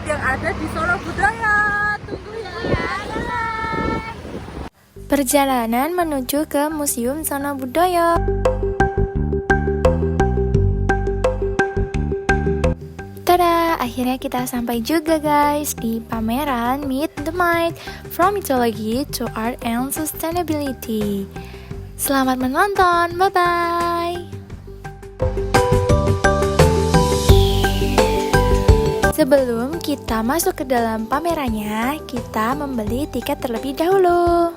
Yang ada di Sono Budaya. Tunggu ya. Perjalanan menuju ke Museum Sono Budaya. Tada, akhirnya kita sampai juga guys di pameran Meet the Mind From Mythology to Art and Sustainability. Selamat menonton, bye-bye. Sebelum kita masuk ke dalam pamerannya, kita membeli tiket terlebih dahulu.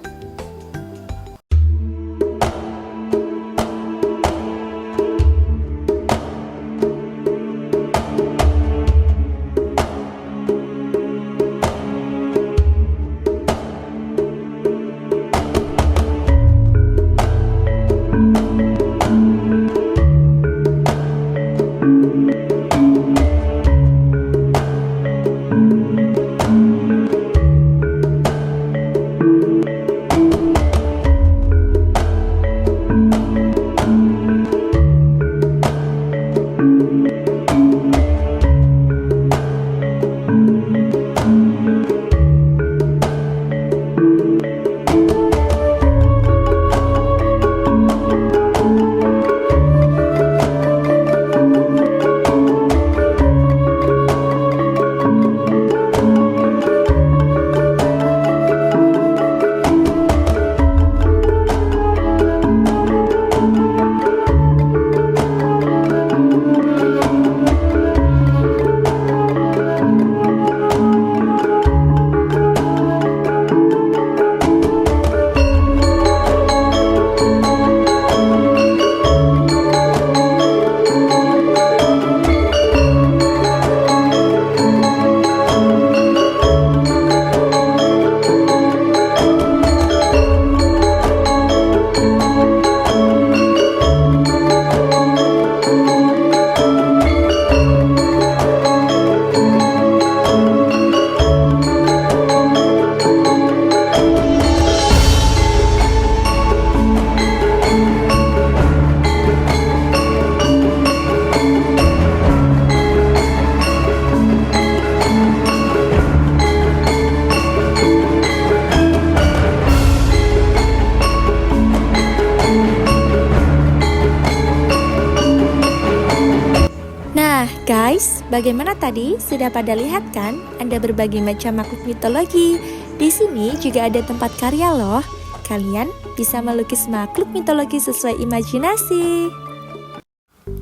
Guys, bagaimana tadi? Sudah pada lihat kan? Ada berbagai macam makhluk mitologi. Di sini juga ada tempat karya loh. Kalian bisa melukis makhluk mitologi sesuai imajinasi.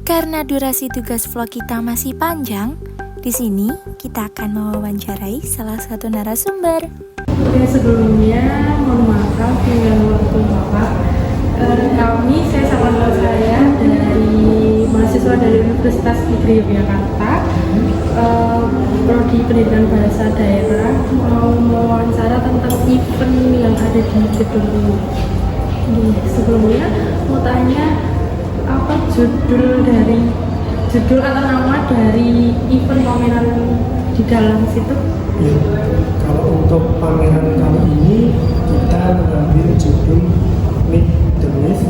Karena durasi tugas vlog kita masih panjang, di sini kita akan mewawancarai salah satu narasumber. Oke, sebelumnya mohon maaf dengan waktu Bapak. Saya sama saya dari mahasiswa dari Universitas Negeri Yogyakarta, Prodi Pendidikan Bahasa Daerah, mau mewawancara tentang event yang ada di gedung ini. Sebelumnya mau tanya, apa judul atau nama dari event pameran di dalam situ? Ya, kalau untuk pameran kali ini kita mengambil judul Meet the Myth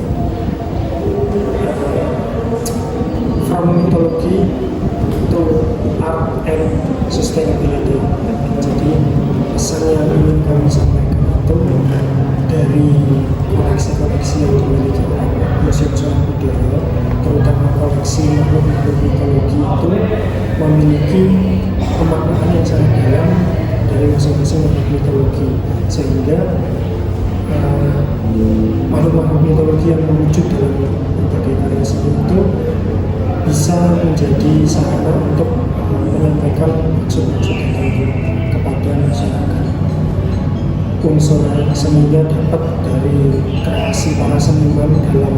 From Mythology to Art and Sustainability. Jadi pesan yang ingin kami sampaikan itu dari koleksi-koleksi yang dimiliki oleh Museum Sono Budaya, terutama koleksi makhluk mitologi itu memiliki pemaknaan yang sangat dalam dari masing-masing makhluk mitologi, sehingga makhluk-makhluk mitologi yang mewujud dalam berbagai karya seni itu bisa menjadi sarana untuk menyampaikan maksud-maksud tertentu kepada masyarakat. Unsur seninya dapat dari kreasi para seniman dalam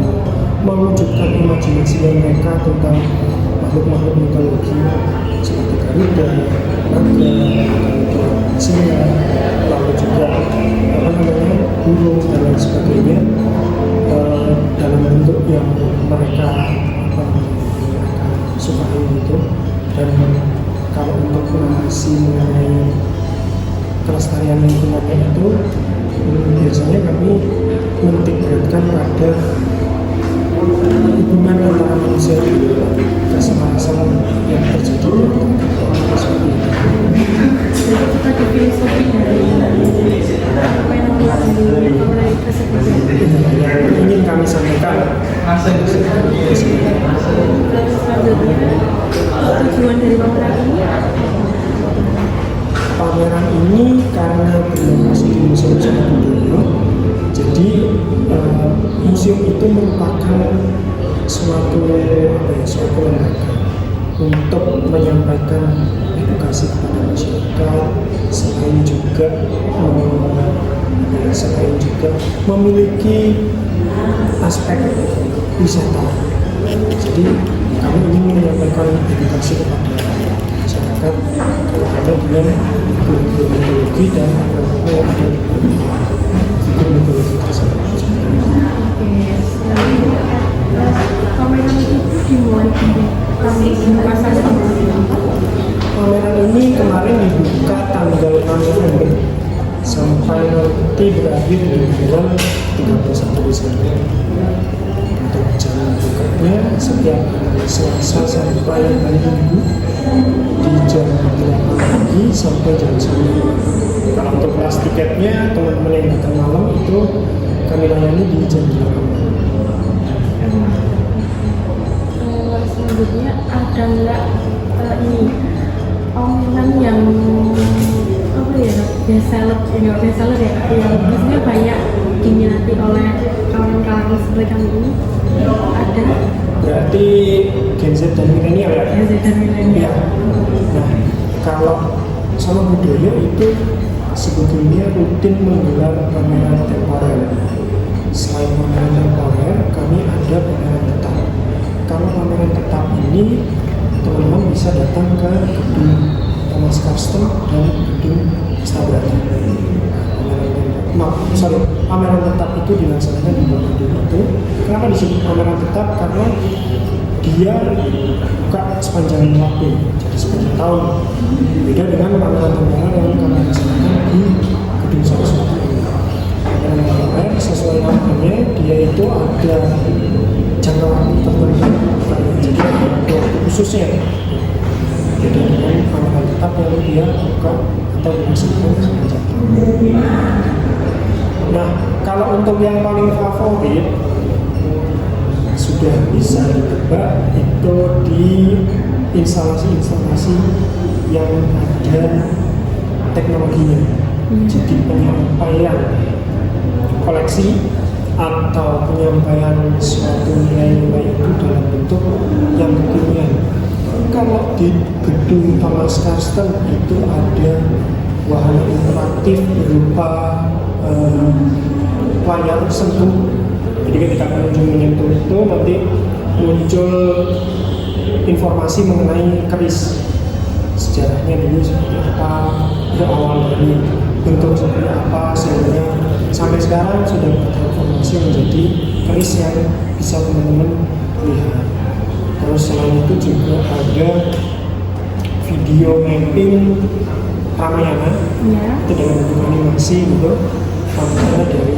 mewujudkan imajinasi mereka tentang makhluk-makhluk mitologi seperti Garuda, naga, singa, lalu juga burung dan lain sebagainya dalam bentuk yang mereka sukai gitu. Dan kalau untuk narasi mengenai kelestarian lingkungannya itu biasanya kami menitikberatkan pada hubungan antara manusia dan kesemarasan yang terjadi seperti itu. Jadi kita filosofi dari apa yang membuat dari tersebut. Yang ingin kami sampaikan. Terus selanjutnya tujuan dari pameran ini Pameran ini karena berlokasi di Museum Cagar Budaya, jadi museum itu merupakan suatu lembaga untuk menyampaikan edukasi kepada masyarakat, selain juga memiliki aspek wisata. Jadi kami ingin menyampaikan edukasi kepada masyarakat terkait dengan mitologi dan apa yang ada di mitologi tersebut. pameran itu dimulai di masa Pameran ini kemarin dibuka tanggal 6 November sampai nanti berakhir di bulan 31 Desember. Untuk jam bukanya setiap hari Selasa sampai hari Minggu di jam 8 pagi sampai jam 9. Kalau untuk kelas tiketnya teman-teman yang datang malam itu kami layani di jam 8. Selanjutnya ada nggak ini omelan yang apa ya bestseller ya yang biasanya banyak diminati oleh kawan-kawan seperti kami ini ada? Berarti Gen Z dan milenial ya? Gen Z dan milenial. Ya. Nah, kalau sama budaya itu sebetulnya rutin menggelar pameran temporer. Selain pameran temporer, kami ada pameran tetap. Kalau pameran tetap ini teman-teman bisa datang ke gedung Thomas Karsten dan gedung Stabrata. Pameran tetap itu dilaksanakan di bawah gedung itu. Kenapa disebut pameran tetap? Karena dia buka sepanjang waktu, jadi sepanjang tahun. Beda dengan pameran temporer yang kami laksanakan di gedung Saraswati. Pameran temporer sesuai namanya, dia itu ada jangka waktu tertentu, jadi ada waktu khususnya. Beda dengan pameran tetap yang dia buka atau dilaksanakan sepanjang tahun. Nah, kalau untuk yang paling favorit sudah bisa ditebak itu di instalasi-instalasi yang ada teknologinya. Jadi penyampaian koleksi atau penyampaian suatu nilai-nilai itu dalam bentuk yang kekinian. Kalau di gedung Thomas Karsten itu ada wahana interaktif berupa layar sentuh. Jadi ketika pengunjung menyentuh itu nanti muncul informasi mengenai keris, sejarahnya dulu seperti apa, awal dari bentuk seperti apa, sehingga sampai sekarang sudah bertransformasi menjadi keris yang bisa teman-teman lihat. Terus selain itu juga ada video mapping Ramayana, itu dengan bentuk animasi gitu, Ramayana dari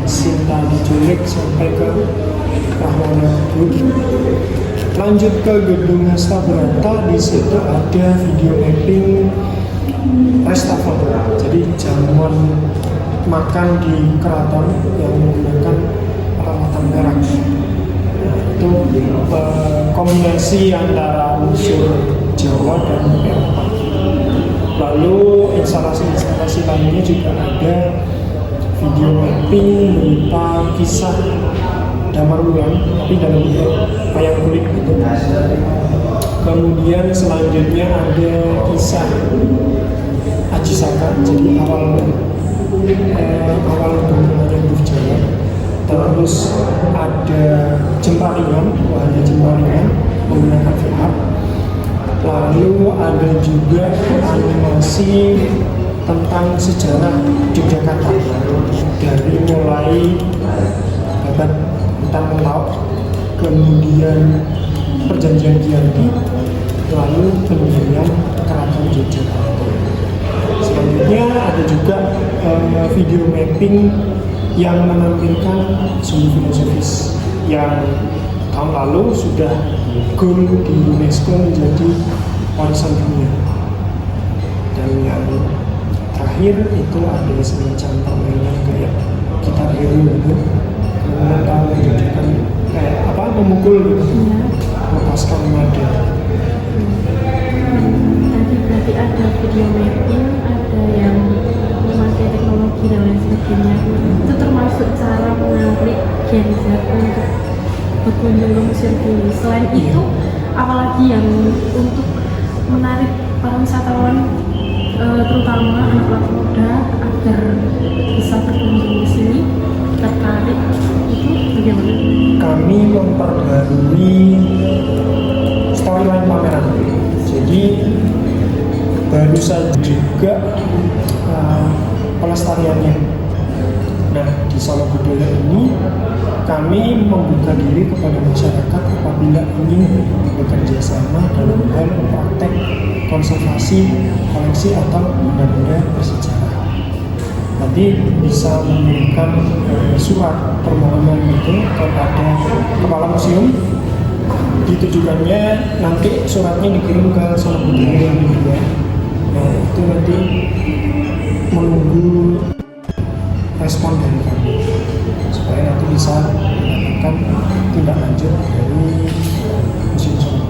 Sinta diculik sampai ke Rahwana. Lanjut ke gedung Stabrata, di situ ada video mapping Restafel, jadi jamuan makan di keraton yang menggunakan peralatan perak. Itu kombinasi antara unsur Jawa dan Eropa. Lalu instalasi-instalasi lainnya juga ada video mapping berupa kisah Damar Wulan, tapi dalam bentuk wayang kulit gitu. Kemudian selanjutnya ada kisah Aji Saka, jadi awal bentuknya huruf Jawa. Terus ada Jemparingan, wahana Jemparingan menggunakan VR. Lalu ada juga animasi tentang sejarah Yogyakarta dari abad hutan laut, kemudian perjanjian Giyanti, lalu pendirian Keraton Yogyakarta. Selanjutnya ada juga video mapping yang menampilkan sumber filosofis yang tahun lalu sudah goal di UNESCO menjadi warisan dunia. Dan yang terakhir itu ada semacam permainan kayak gitar hero gitu, mengenal menunjukkan kayak apa, memukul gitu, melepaskan nada. Tadi berarti ada video mapping, ada yang memakai teknologi dan lain sebagainya. Itu termasuk cara menarik Gen Z untuk berkunjung ke museum ini. Selain itu, apalagi yang untuk menarik para wisatawan, terutama anak muda, agar bisa berkunjung ke sini, tertarik, itu bagaimana? Kami memperbarui storyline pameran. Jadi baru saja juga pelestariannya. Nah, di Solo Budaya ini kami membuka diri kepada masyarakat apabila ingin bekerja sama dalam hal praktek konservasi koleksi atau benda-benda bersejarah. Nanti bisa mengirimkan surat permohonan itu kepada kepala museum. Ditujukannya nanti suratnya dikirim ke Solo Budaya Media. Nah, itu nanti menunggu respon dari kami supaya nanti bisa mendapatkan tindak lanjut dari museum Solo.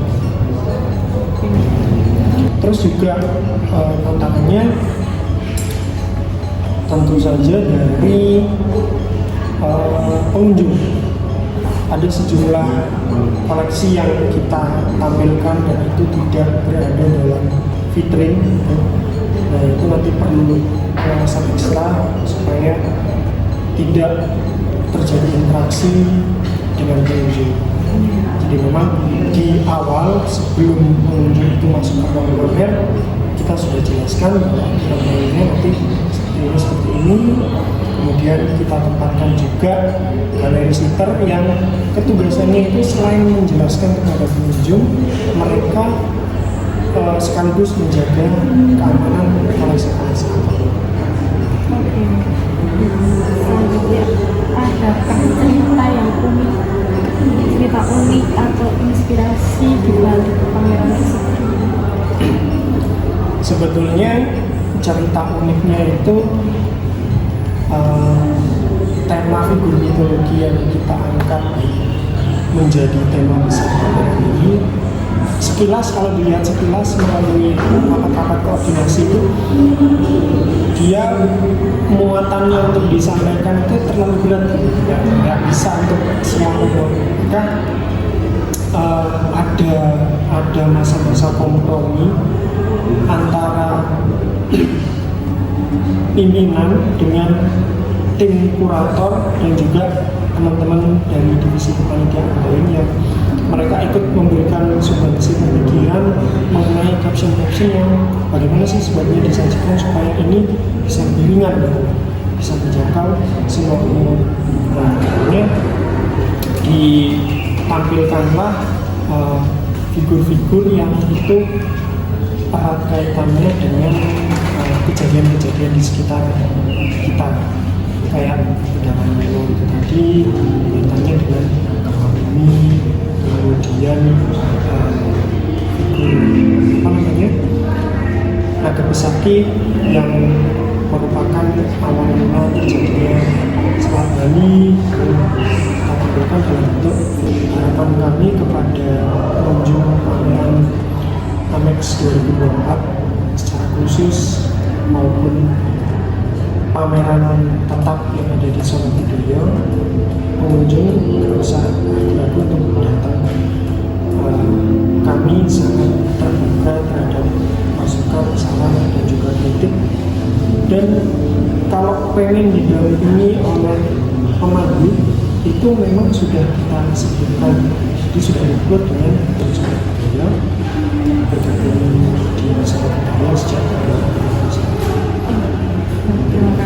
Terus juga tantangannya tentu saja dari pengunjung. Ada sejumlah koleksi yang kita tampilkan dan itu tidak berada dalam vitrin. Nah, itu nanti perlu pengawasan ekstra supaya tidak terjadi interaksi dengan pengunjung. Jadi memang di awal sebelum pengunjung itu masuk ke ruang pamer, kita sudah jelaskan bahwa pamernya nanti seperti ini. Kemudian kita tempatkan juga galeri sitter yang ketugasannya itu selain menjelaskan kepada pengunjung, mereka sekaligus menjaga keamanan koleksi-koleksi. Oke. Selanjutnya, adakah cerita yang unik, cerita unik atau inspirasi di balik pameran tersebut? Sebetulnya cerita uniknya itu tema figur mitologi yang kita angkat menjadi tema besar pameran ini. Sekilas, kalau dilihat sekilas melalui rapat-rapat koordinasi itu, dia muatannya untuk disampaikan itu terlalu berat, nggak bisa untuk semua umur. Maka ada masa-masa kompromi antara pimpinan dengan tim kurator dan juga teman-teman dari divisi kepanitiaan lain yang mereka ikut memberikan sumbangsi pemikiran mengenai caption-caption yang bagaimana sih sebaiknya disajikan supaya ini bisa lebih ringan, bisa menjangkau semua umur. Nah, akhirnya ditampilkanlah figur-figur yang itu erat kaitannya dengan kejadian-kejadian di sekitar kita, kayak Bendawan Melo itu tadi kaitannya dengan gempa bumi, kemudian figur Naga Besaki yang merupakan awal mula terjadinya Selat Bali. Kita tampilkan dalam bentuk harapan kami kepada pengunjung pameran Amex 2024 secara khusus maupun pameran tetap yang ada di Solo Budaya. Pengunjung tidak usah ragu untuk datang. Kami sangat terbuka terhadap masukan, saran dan juga kritik. Dan kalau pengen didampingi oleh pemandu itu memang sudah kita sebutkan, jadi sudah dibuat dengan penunjukan budaya bergabung di masyarakat budaya sejak tahun 2021.